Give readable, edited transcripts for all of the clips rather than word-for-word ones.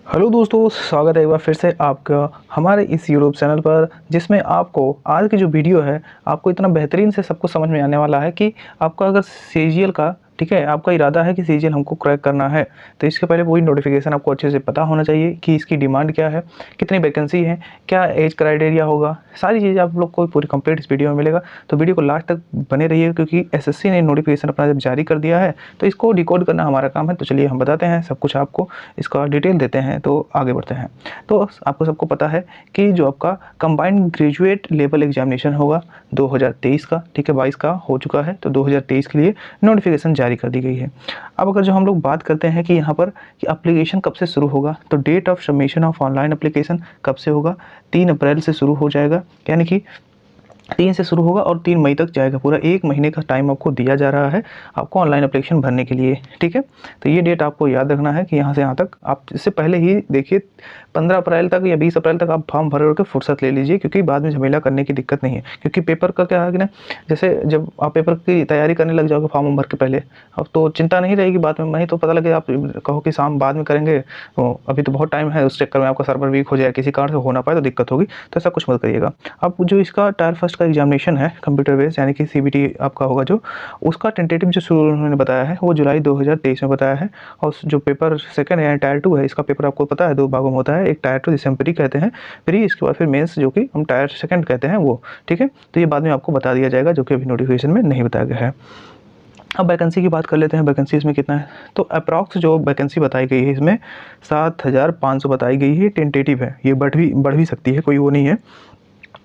Hello दोस्तों, स्वागत है एक बार फिर से आपका हमारे इस यूट्यूब चैनल पर, जिसमें आपको आज की जो वीडियो है आपको इतना बेहतरीन से सब कुछ समझ में आने वाला है कि आपका अगर सीजीएल का ठीक है, आपका इरादा है कि सीजीएल हमको क्रैक करना है, तो इसके पहले पूरी नोटिफिकेशन आपको अच्छे से पता होना चाहिए कि इसकी डिमांड क्या है, कितनी वैकेंसी है, क्या एज क्राइटेरिया होगा, सारी चीज़ें आप लोग को पूरी कंप्लीट इस वीडियो में मिलेगा। तो वीडियो को लास्ट तक बने रहिए, क्योंकि एसएससी ने नोटिफिकेशन अपना जब जारी कर दिया है तो इसको डिकोड करना हमारा काम है। तो चलिए हम बताते हैं सब कुछ आपको, इसका डिटेल देते हैं, तो आगे बढ़ते हैं। तो आपको सबको पता है कि जो आपका कंबाइंड ग्रेजुएट लेवल एग्जामिनेशन होगा 2023 का, ठीक है, 22 का हो चुका है, तो 2023 के लिए नोटिफिकेशन जारी कर दी गई है। अब अगर जो हम लोग बात करते हैं कि यहाँ पर कि एप्लीकेशन कब से शुरू होगा, तो date of submission of online application कब से होगा, 3 अप्रैल से शुरू हो जाएगा, यानी कि 3 से शुरू होगा और 3 मई तक जाएगा। पूरा 1 महीने का टाइम आपको दिया जा रहा है आपको ऑनलाइन एप्लीकेशन भरने के लिए, ठीक है। तो ये डेट आपको याद रखना है कि यहाँ से यहाँ तक आप इससे पहले ही देखिए 15 अप्रैल तक या 20 अप्रैल तक आप फॉर्म भर के फुर्सत ले लीजिए, क्योंकि बाद में झमेला करने की दिक्कत नहीं है। क्योंकि पेपर का क्या है कि ना, जैसे जब आप पेपर की तैयारी करने लग जाओगे फॉर्म भर के पहले, अब तो चिंता नहीं रहेगी बाद में। नहीं तो पता लगे आप कहो कि शाम बाद में करेंगे, तो अभी तो बहुत टाइम है, उस चक्कर में आपका सर्वर वीक हो जाए, किसी कारण से हो ना पाए तो दिक्कत होगी। तो ऐसा कुछ मत करिएगा। अब जो इसका टायर फर्स्ट का एग्जामिनेशन है कंप्यूटर बेस्ड, यानी कि सीबीटी आपका होगा, जो उसका टेंटेटिव जो शुरू उन्होंने बताया है वो जुलाई 2023 में बताया है। और जो पेपर सेकंड है टायर 2 है, इसका पेपर आपको पता है 2 भागों में होता है। एक टायर 2 जिसे हम प्री कहते हैं, प्री, इसके बाद फिर मेंस जो कि हम टायर सेकंड कहते हैं वो, ठीक है। तो ये बाद में आपको बता दिया जाएगा, जो कि अभी नोटिफिकेशन में नहीं बताया गया है। अब वैकेंसी की बात कर लेते हैं, वैकेंसी इसमें कितना है। तो अप्रॉक्स जो वैकेंसी बताई गई है इसमें 7500 बताई गई है। टेंटेटिव है, ये बढ़ भी सकती है, कोई वो नहीं है,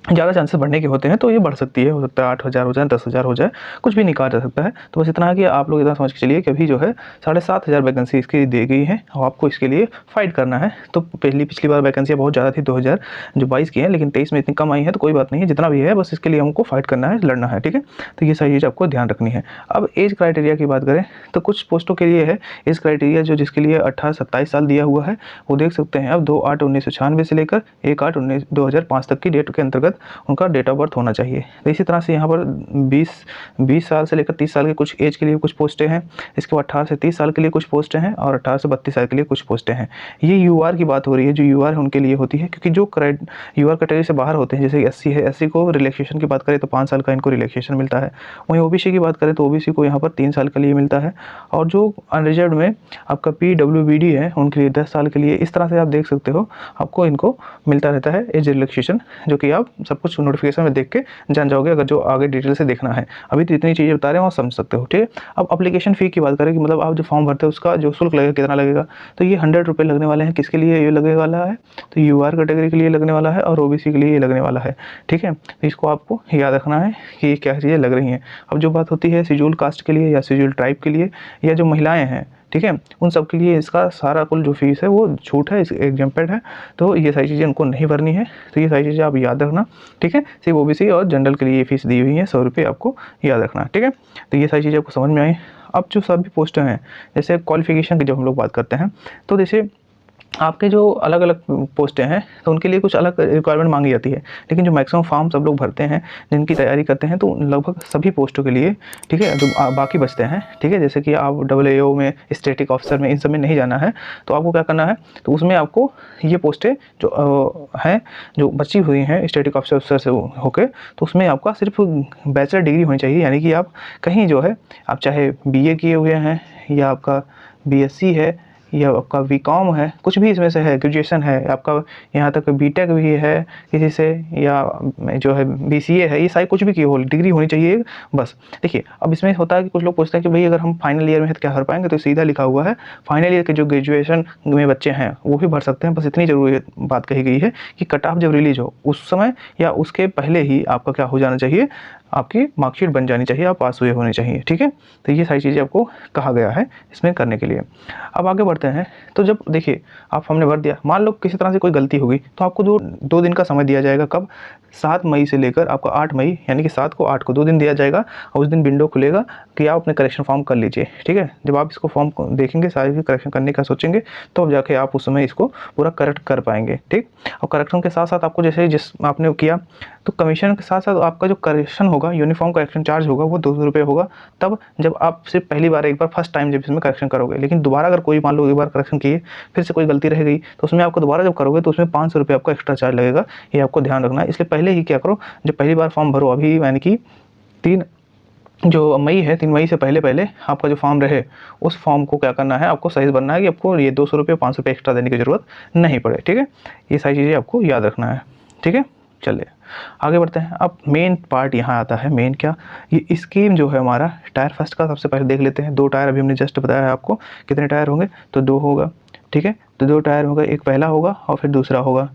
ज़्यादा चांसेस बढ़ने के होते हैं, तो ये बढ़ सकती है, हो सकता है 8000 हो जाए, 10,000 हो जाए, कुछ भी निकाला जा सकता है। तो बस इतना है कि आप लोग इतना समझ के चलिए कि अभी जो है 7500 वैकेंसी इसकी दी गई है और आपको इसके लिए फाइट करना है। तो पिछली बार वैकेंसियाँ बहुत ज़्यादा थी 2022 की है, लेकिन 23 में इतनी कम आई है, तो कोई बात नहीं है, जितना भी है बस इसके लिए हमको फाइट करना है, लड़ना है, ठीक है। तो ये सारी चीज़ आपको ध्यान रखनी है। अब एज क्राइटेरिया की बात करें तो कुछ पोस्टों के लिए है एज क्राइटेरिया, जो जिसके लिए 18-27 साल दिया हुआ है, वो देख सकते हैं। अब 2/8/1996 से लेकर 1/8/2005 तक की डेट के अंतर्गत उनका डेट ऑफ बर्थ होना चाहिए। तो इसी तरह से यहाँ पर 20 साल से लेकर 30 साल के कुछ एज के लिए कुछ पोस्टें हैं। इसके बाद 18 से 30 साल के लिए कुछ पोस्टें हैं और 18 से 32 साल के लिए कुछ पोस्टें हैं। ये यूआर की बात हो रही है, जो यूआर है उनके लिए होती है, क्योंकि जो यूआर कैटेगरी से बाहर होते हैं, जैसे एससी है, एससी को रिलैक्सेशन की बात करें तो 5 साल का इनको रिलैक्सेशन मिलता है। वहीं ओबीसी की बात करें तो ओबीसी को यहाँ पर 3 साल के लिए मिलता है। और जो अनरिजर्व्ड में आपका पीडब्ल्यूबीडी है उनके लिए 10 साल के लिए। इस तरह से आप देख सकते हो आपको इनको मिलता रहता है एज रिलैक्सेशन, जो कि आप सब कुछ नोटिफिकेशन में देख के जान जाओगे, अगर जो आगे डिटेल से देखना है। अभी तो इतनी चीज़ें बता रहे हैं, आप समझ सकते हो, ठीक है। अब एप्लीकेशन फ़ी की बात करें कि मतलब आप जो फॉर्म भरते हैं उसका जो शुल्क लगेगा कितना लगेगा, तो ये 100 रुपये लगने वाले हैं। किसके लिए ये लगने वाला है, तो यूआर कैटेगरी के लिए लगने वाला है और ओबीसी के लिए ये लगने वाला है, ठीक है। तो इसको आपको याद रखना है कि ये क्या चीज़ें लग रही हैं। अब जो बात होती है शेड्यूल कास्ट के लिए या शेड्यूल ट्राइब के लिए या जो महिलाएँ हैं, ठीक है, उन सब के लिए इसका सारा कुल जो फीस है वो छूट है, एग्जम्प्टेड है। तो ये सारी चीज़ें उनको नहीं भरनी है। तो ये सारी चीज़ें आप याद रखना, ठीक है। सिर्फ ओबीसी और जनरल के लिए ये फीस दी हुई है, 100 रुपये आपको याद रखना, ठीक है। तो ये सारी चीज़ें आपको समझ में आई। अब जो सभी पोस्टें हैं, जैसे क्वालिफिकेशन की जब हम लोग बात करते हैं, तो जैसे आपके जो अलग अलग पोस्टें हैं तो उनके लिए कुछ अलग रिक्वायरमेंट मांगी जाती है, लेकिन जो मैक्सिमम फॉर्म सब लोग भरते हैं जिनकी तैयारी करते हैं, तो लगभग सभी पोस्टों के लिए, ठीक है, जो बाकी बचते हैं, ठीक है, जैसे कि आप AAO में, स्टैटिक ऑफिसर में, इन सब में नहीं जाना है, तो आपको क्या करना है, तो उसमें आपको ये पोस्टें जो हैं जो बची हुई हैं स्टैटिक ऑफिसर से होकर, तो उसमें आपका सिर्फ बैचलर डिग्री होनी चाहिए। यानी कि आप कहीं जो है, आप चाहे BA किए हुए हैं या आपका BSc है या आपका बीकॉम है, कुछ भी इसमें से है, ग्रेजुएशन है आपका, यहाँ तक बीटेक भी है किसी से, या जो है BCA है, ये सारी कुछ भी की हो डिग्री होनी चाहिए बस। देखिए अब इसमें होता है कि कुछ लोग पूछते हैं कि भाई अगर हम फाइनल ईयर में है तो क्या भर पाएंगे, तो सीधा लिखा हुआ है फाइनल ईयर के जो ग्रेजुएशन में बच्चे हैं वो भी भर सकते हैं। बस इतनी जरूरी बात कही गई है कि कट ऑफ जब रिलीज हो उस समय या उसके पहले ही आपका क्या हो जाना चाहिए, आपकी मार्कशीट बन जानी चाहिए, आप पास हुए होने चाहिए, ठीक है। तो ये सारी चीज़ें आपको कहा गया है इसमें करने के लिए। अब आगे बढ़ते हैं। तो जब देखिए आप हमने भर दिया, मान लो किसी तरह से कोई गलती होगी, तो आपको 2 दिन का समय दिया जाएगा। कब, 7 मई से लेकर आपका 8 मई, यानी कि 7 को 8 को 2 दिन दिया जाएगा और उस दिन विंडो खुलेगा कि आप अपने करेक्शन फॉर्म कर लीजिए, ठीक है। जब आप इसको फॉर्म को देखेंगे, सारे करेक्शन करने का सोचेंगे, तो अब जाके आप उस समय इसको पूरा करेक्ट कर पाएंगे, ठीक। और करेक्शन के साथ साथ आपको जैसे जिस आपने किया तो कमीशन के साथ साथ आपका जो करेक्शन होगा, यूनिफॉर्म करेक्शन चार्ज होगा, वो 200 रुपये होगा, तब जब आप सिर्फ पहली बार एक बार फर्स्ट टाइम जब इसमें करेक्शन करोगे। लेकिन दोबारा अगर कोई मान लो एक बार करेक्शन किए फिर से कोई गलती रह गई तो उसमें आपको दोबारा जब करोगे तो उसमें 500 रुपये आपका एक्स्ट्रा चार्ज लगेगा, ये आपको ध्यान रखना है। इसलिए पहले ही क्या करो, जब पहली बार फॉर्म भरो, अभी यानी कि 3 मई है, 3 मई से पहले आपका जो फॉर्म रहे उस फॉर्म को क्या करना है, आपको साइज़ बनना है कि आपको ये 200 रुपये 500 रुपये एक्स्ट्रा देने की ज़रूरत नहीं पड़े, ठीक है। ये सारी चीज़ें आपको याद रखना है, ठीक है। चलिए आगे बढ़ते हैं। अब मेन पार्ट यहाँ आता है, मेन क्या, ये स्कीम जो है हमारा टायर फर्स्ट का सबसे पहले देख लेते हैं। 2 टायर अभी हमने जस्ट बताया है आपको, कितने टायर होंगे, तो 2 होगा, ठीक है। तो 2 टायर होगा, एक पहला होगा और फिर दूसरा होगा,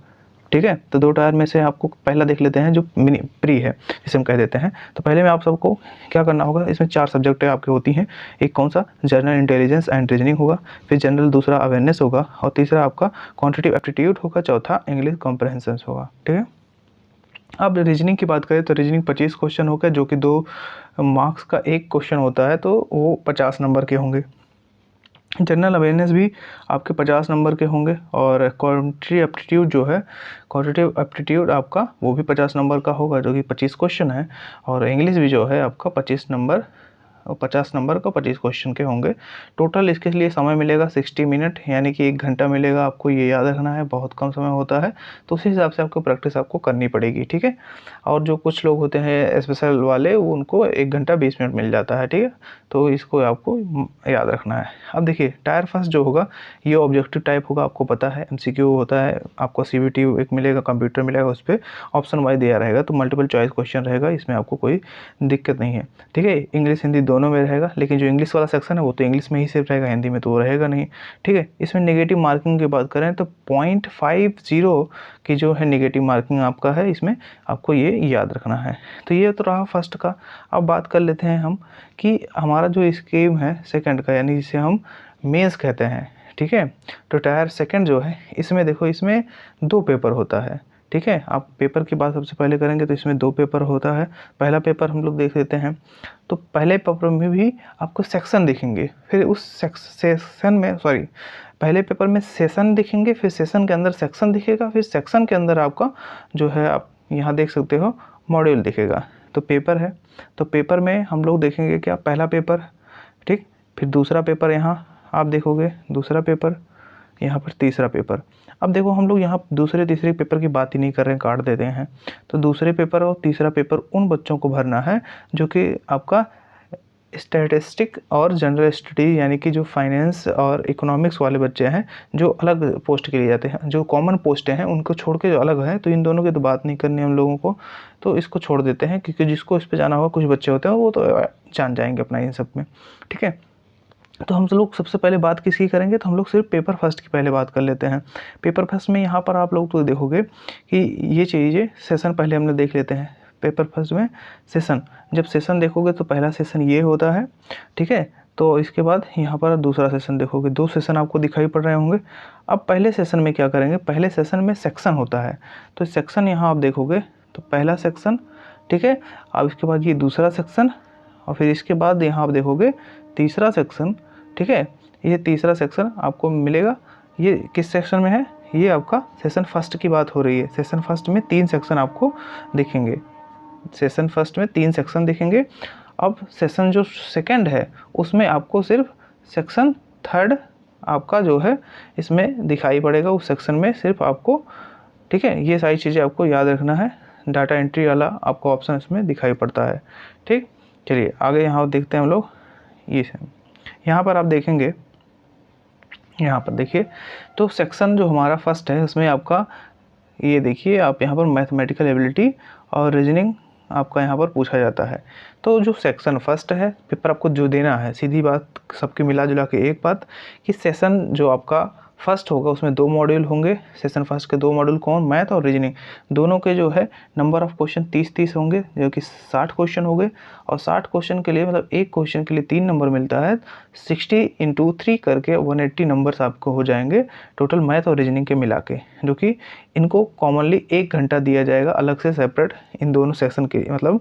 ठीक है। तो 2 टायर में से आपको पहला देख लेते हैं जो मिनी प्री है, जिसे हम कह देते हैं। तो पहले में आप सबको क्या करना होगा, इसमें 4 सब्जेक्टें आपकी होती हैं। एक कौन सा, जनरल इंटेलिजेंस एंड रीजनिंग होगा, फिर जनरल दूसरा अवेयरनेस होगा, और तीसरा आपका क्वांटिटेटिव एप्टीट्यूड होगा, चौथा इंग्लिश कॉम्प्रहेंशन होगा, ठीक है। अब रीजनिंग की बात करें तो रीजनिंग 25 क्वेश्चन होगा, जो कि 2 मार्क्स का एक क्वेश्चन होता है, तो वो 50 नंबर के होंगे। जनरल अवेयरनेस भी आपके 50 नंबर के होंगे, और क्वांटिटेटिव एप्टीट्यूड जो है, क्वांटिटेटिव एप्टीट्यूड आपका वो भी 50 नंबर का होगा, जो कि 25 क्वेश्चन है। और इंग्लिश भी जो है आपका 25 नंबर और 50 नंबर का 25 क्वेश्चन के होंगे। टोटल इसके लिए समय मिलेगा 60 मिनट, यानी कि 1 घंटा मिलेगा। आपको ये याद रखना है, बहुत कम समय होता है, तो उसी हिसाब से आपको प्रैक्टिस आपको करनी पड़ेगी, ठीक है। और जो कुछ लोग होते हैं स्पेशल वाले, वो उनको 1 घंटा 20 मिनट मिल जाता है, ठीक है। तो इसको आपको याद रखना है। अब देखिए टायर फर्स्ट जो होगा ये ऑब्जेक्टिव टाइप होगा, आपको पता है MCQ होता है, आपको CBT एक मिलेगा, कंप्यूटर मिलेगा, उस पर ऑप्शन वाइज दिया रहेगा, तो मल्टीपल चॉइस क्वेश्चन रहेगा, इसमें आपको कोई दिक्कत नहीं है, ठीक है। इंग्लिश हिंदी दोनों में रहेगा, लेकिन जो इंग्लिश वाला सेक्शन है वो तो इंग्लिश में ही सिर्फ रहेगा, हिंदी में तो वो रहेगा नहीं, ठीक है। इसमें नेगेटिव मार्किंग की बात करें तो 0.50 की जो है नेगेटिव मार्किंग आपका है, इसमें आपको ये याद रखना है। तो ये तो रहा फर्स्ट का। अब बात कर लेते हैं हम कि हमारा जो स्कीम है सेकंड का, यानी जिसे हम मेंस कहते हैं, ठीक है। तो टायर सेकंड जो है, इसमें देखो इसमें 2 पेपर होता है, ठीक है। आप पेपर की बात सबसे पहले करेंगे तो इसमें 2 पेपर होता है। पहला पेपर हम लोग देख लेते हैं। तो पहले पेपर में भी आपको सेक्शन दिखेंगे, फिर उस सेक्शन में पहले पेपर में सेशन दिखेंगे, फिर सेशन के अंदर सेक्शन दिखेगा, फिर सेक्शन के अंदर आपका जो है, आप यहाँ देख सकते हो, मॉड्यूल दिखेगा। तो पेपर है, तो पेपर में हम लोग देखेंगे क्या, पहला पेपर, ठीक, फिर दूसरा पेपर, यहाँ आप देखोगे दूसरा पेपर, यहाँ पर तीसरा पेपर। अब देखो हम लोग यहाँ दूसरे तीसरे पेपर की बात ही नहीं कर रहे हैं, काट देते हैं। तो दूसरे पेपर और तीसरा पेपर उन बच्चों को भरना है जो कि आपका स्टैटिस्टिक और जनरल स्टडी, यानी कि जो फाइनेंस और इकोनॉमिक्स वाले बच्चे हैं, जो अलग पोस्ट के लिए जाते हैं, जो कॉमन पोस्टें हैं उनको छोड़ के जो अलग है, तो इन दोनों की तो बात नहीं करनी हम लोगों को, तो इसको छोड़ देते हैं, क्योंकि जिसको इस पे जाना होगा, कुछ बच्चे होते हैं वो तो जान जाएंगे अपना इन सब में, ठीक है। तो हम लोग सबसे पहले बात किसकी करेंगे, तो हम लोग सिर्फ पेपर फर्स्ट की पहले बात कर लेते हैं। पेपर फर्स्ट में यहाँ पर आप लोग तो देखोगे कि ये चीज़ें, सेशन पहले हमने देख लेते हैं। पेपर फर्स्ट में सेशन, जब सेशन देखोगे तो पहला सेशन ये होता है, ठीक है। तो इसके बाद यहाँ पर दूसरा सेशन देखोगे, 2 सेशन आपको दिखाई पड़ रहे होंगे। अब पहले सेशन में क्या करेंगे, पहले सेशन में सेक्शन होता है, तो सेक्शन यहाँ आप देखोगे तो पहला सेक्शन, ठीक है। अब इसके बाद ये दूसरा सेक्शन, और फिर इसके बाद यहाँ आप देखोगे तीसरा सेक्शन, ठीक है। ये तीसरा सेक्शन आपको मिलेगा, ये किस सेक्शन में है, ये आपका सेशन फर्स्ट की बात हो रही है। सेशन फर्स्ट में 3 सेक्शन आपको दिखेंगे, सेशन फर्स्ट में 3 सेक्शन दिखेंगे। अब सेशन जो सेकंड है उसमें आपको सिर्फ सेक्शन थर्ड आपका जो है इसमें दिखाई पड़ेगा, उस सेक्शन में सिर्फ आपको, ठीक है। ये सारी चीज़ें आपको याद रखना है। डाटा एंट्री वाला आपको ऑप्शन इसमें दिखाई पड़ता है, ठीक। चलिए आगे यहाँ देखते हैं हम लोग। ये यहाँ पर आप देखेंगे, यहाँ पर देखिए, तो सेक्शन जो हमारा फर्स्ट है उसमें आपका ये देखिए, आप यहाँ पर मैथमेटिकल एबिलिटी और रीजनिंग आपका यहाँ पर पूछा जाता है। तो जो सेक्शन फर्स्ट है, पेपर आपको जो देना है, सीधी बात सबकी मिला जुला के एक बात कि सेशन जो आपका फर्स्ट होगा उसमें 2 मॉड्यूल होंगे। सेशन फर्स्ट के 2 मॉड्यूल कौन, मैथ और रीजनिंग, दोनों के जो है नंबर ऑफ क्वेश्चन 30-30 होंगे, जो कि 60 क्वेश्चन हो गए। और 60 क्वेश्चन के लिए मतलब एक क्वेश्चन के लिए 3 नंबर मिलता है, 60 × 3 करके 180 नंबर्स आपको हो जाएंगे टोटल मैथ और रीजनिंग के मिला के, जो कि इनको कॉमनली 1 घंटा दिया जाएगा अलग से सेपरेट, इन दोनों सेक्शन के, मतलब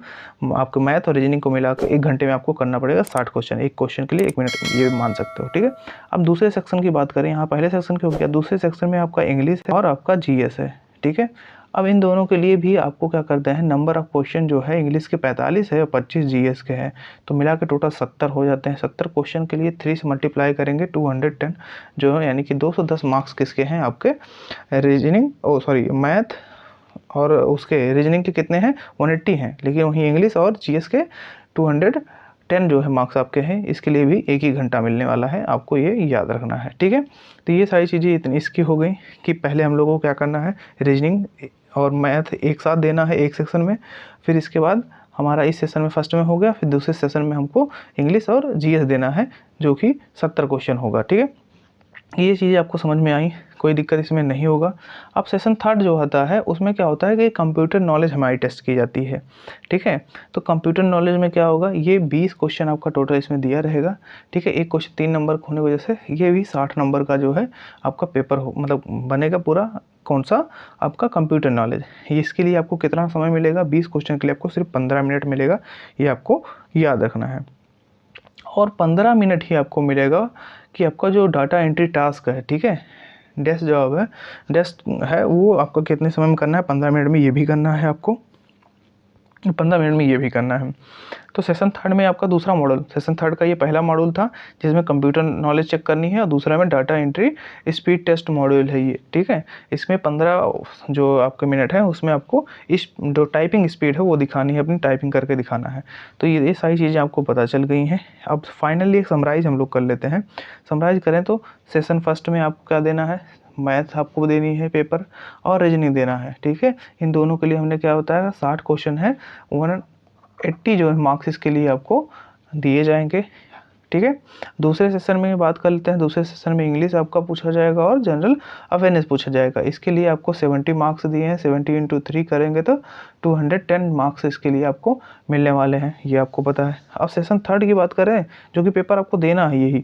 आपको मैथ और रीजनिंग को मिला कर 1 घंटे में आपको करना पड़ेगा 60 क्वेश्चन, एक क्वेश्चन के लिए 1 मिनट, ये मान सकते हो, ठीक है। अब दूसरे सेक्शन की बात करें, यहाँ पहले सेक्शन की हो गया, दूसरे सेक्शन में आपका इंग्लिश है और आपका GS है, ठीक है। अब इन दोनों के लिए भी आपको क्या करते हैं, नंबर ऑफ क्वेश्चन जो है इंग्लिश के 45 है और 25 जीएस के हैं, तो मिला के टोटल 70 हो जाते हैं। 70 क्वेश्चन के लिए 3 से मल्टीप्लाई करेंगे 210 जो है, यानी कि 210 मार्क्स किसके हैं आपके रीजनिंग मैथ और उसके रीजनिंग के कितने हैं 180 हैं, लेकिन वहीं इंग्लिश और जीएस के 210 जो है मार्क्स आपके हैं। इसके लिए भी 1 ही घंटा मिलने वाला है, आपको ये याद रखना है, ठीक है। तो ये सारी चीज़ें इतनी इसकी हो गई कि पहले हम लोगों को क्या करना है, रीजनिंग और मैथ एक साथ देना है एक सेक्शन में, फिर इसके बाद हमारा इस सेशन में फर्स्ट में हो गया, फिर दूसरे सेशन में हमको इंग्लिश और जीएस देना है जो कि 70 क्वेश्चन होगा, ठीक है। ये चीज़ें आपको समझ में आई, कोई दिक्कत इसमें नहीं होगा। अब सेशन थर्ड जो होता है उसमें क्या होता है कि कंप्यूटर नॉलेज हमारी टेस्ट की जाती है, ठीक है। तो कंप्यूटर नॉलेज में क्या होगा, ये 20 क्वेश्चन आपका टोटल इसमें दिया रहेगा, ठीक है। एक क्वेश्चन 3 नंबर होने की वजह से ये भी 60 नंबर का जो है आपका पेपर मतलब बनेगा पूरा। कौन सा आपका कंप्यूटर नॉलेज, इसके लिए आपको कितना समय मिलेगा, 20 क्वेश्चन के लिए आपको सिर्फ 15 मिनट मिलेगा, ये आपको याद रखना है। और 15 मिनट ही आपको मिलेगा कि आपका जो डाटा एंट्री टास्क है, ठीक है, डेस्क जॉब है, डेस्क है, वो आपको कितने समय में करना है, 15 मिनट में ये भी करना है आपको, 15 मिनट में ये भी करना है। तो सेशन थर्ड में आपका दूसरा मॉडल, सेशन थर्ड का ये पहला मॉड्यूल था जिसमें कंप्यूटर नॉलेज चेक करनी है, और दूसरा में data entry speed test module है ये, ठीक है। इसमें 15 जो आपके मिनट है उसमें आपको इस जो टाइपिंग स्पीड है वो दिखानी है, अपनी टाइपिंग करके दिखाना है। तो ये सारी चीज़ें आपको पता चल गई हैं। अब फाइनली एक समराइज़ हम लोग कर लेते हैं। समराइज़ करें तो सेशन फर्स्ट में आपको क्या देना है, मैथ आपको देनी है पेपर और रीजनिंग देना है, ठीक है। इन दोनों के लिए हमने क्या होता है 60 क्वेश्चन है, 180 जो है मार्क्स इसके लिए आपको दिए जाएंगे, ठीक है। दूसरे सेशन में बात कर लेते हैं। दूसरे सेशन में इंग्लिश आपका पूछा जाएगा और जनरल अवेयरनेस पूछा जाएगा। इसके लिए आपको 70 मार्क्स दिए हैं, 70 × 3 करेंगे तो 210 मार्क्स इसके लिए आपको मिलने वाले हैं, ये आपको पता है। अब सेशन थर्ड की बात करें जो कि पेपर आपको देना है, यही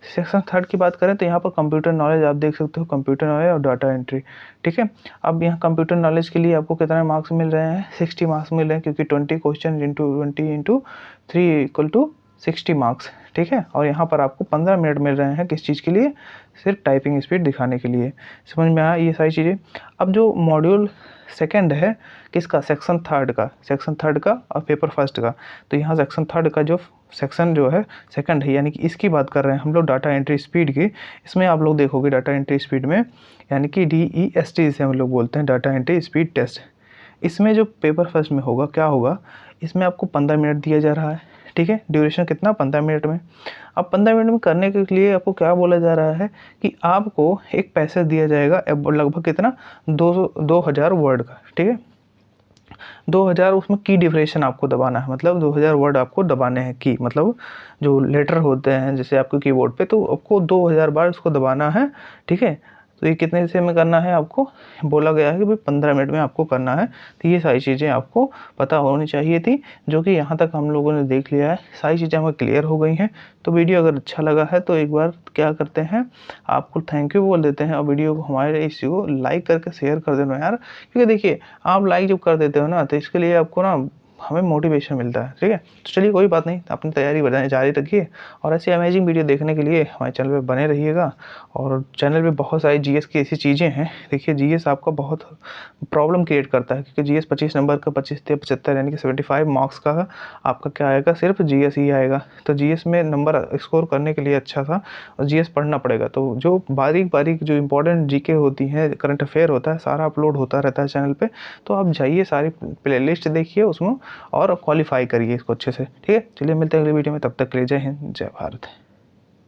सेक्शन थर्ड की बात करें तो यहाँ पर कंप्यूटर नॉलेज आप देख सकते हो, कंप्यूटर नॉलेज और डाटा एंट्री, ठीक है। अब यहाँ कंप्यूटर नॉलेज के लिए आपको कितने मार्क्स मिल रहे हैं, 60 मार्क्स मिल रहे हैं, क्योंकि 20 क्वेश्चन इंटू 20 × 3 = 60 मार्क्स, ठीक है। और यहाँ पर आपको 15 मिनट मिल रहे हैं किस चीज़ के लिए, सिर्फ टाइपिंग स्पीड दिखाने के लिए। समझ में आया ये सारी चीज़ें। अब जो मॉड्यूल सेकंड है किसका, सेक्शन थर्ड का और पेपर फर्स्ट का। तो यहाँ सेक्शन थर्ड का जो सेक्शन जो है सेकंड है, यानी कि इसकी बात कर रहे हैं हम लोग डाटा एंट्री स्पीड की। इसमें आप लोग देखोगे डाटा एंट्री स्पीड में, यानी कि DEST जिसे हम लोग बोलते हैं, डाटा एंट्री स्पीड टेस्ट। इसमें जो पेपर फर्स्ट में होगा क्या होगा, इसमें आपको 15 मिनट दिया जा रहा है, ठीक है। ड्यूरेशन कितना, 15 मिनट में। अब 15 मिनट में करने के लिए आपको क्या बोला जा रहा है कि आपको एक पैसेज दिया जाएगा लगभग कितना 2000 वर्ड का, ठीक है। 2000 उसमें की डिफरेशन आपको दबाना है, मतलब 2000 वर्ड आपको दबाने हैं, की मतलब जो लेटर होते हैं जैसे आपके कीबोर्ड पे, तो आपको 2000 बार उसको दबाना है, ठीक है। तो ये कितने से में करना है, आपको बोला गया है कि भाई 15 मिनट में आपको करना है। तो ये सारी चीज़ें आपको पता होनी चाहिए थी, जो कि यहाँ तक हम लोगों ने देख लिया है, सारी चीज़ें हमें क्लियर हो गई हैं। तो वीडियो अगर अच्छा लगा है तो एक बार क्या करते हैं, आपको थैंक यू बोल देते हैं, और वीडियो को हमारे इस को लाइक करके शेयर कर देना यार, क्योंकि देखिए आप लाइक जब कर देते हो ना तो इसके लिए आपको ना हमें मोटिवेशन मिलता है, ठीक है। तो चलिए कोई बात नहीं, अपनी तैयारी बढ़ाने जारी रखिए, और ऐसी अमेजिंग वीडियो देखने के लिए हमारे चैनल पे बने रहिएगा। और चैनल पे बहुत सारी जीएस की ऐसी चीज़ें हैं, देखिए जीएस आपका बहुत प्रॉब्लम क्रिएट करता है, क्योंकि जीएस 25 नंबर का 25 से 75 यानी कि 75 मार्क्स का आपका क्या आएगा, सिर्फ जीएस ही आएगा। तो जीएस में नंबर स्कोर करने के लिए अच्छा था और जीएस पढ़ना पड़ेगा। तो जो बारीक बारीक जो इंपॉर्टेंट जीके होती हैं, करंट अफेयर होता है, सारा अपलोड होता रहता है चैनल पे। तो आप जाइए सारी प्लेलिस्ट देखिए उसमें और क्वालिफाई करिए इसको अच्छे से, ठीक है। चलिए मिलते हैं अगली वीडियो में, तब तक के लिए जय हिंद जय भारत।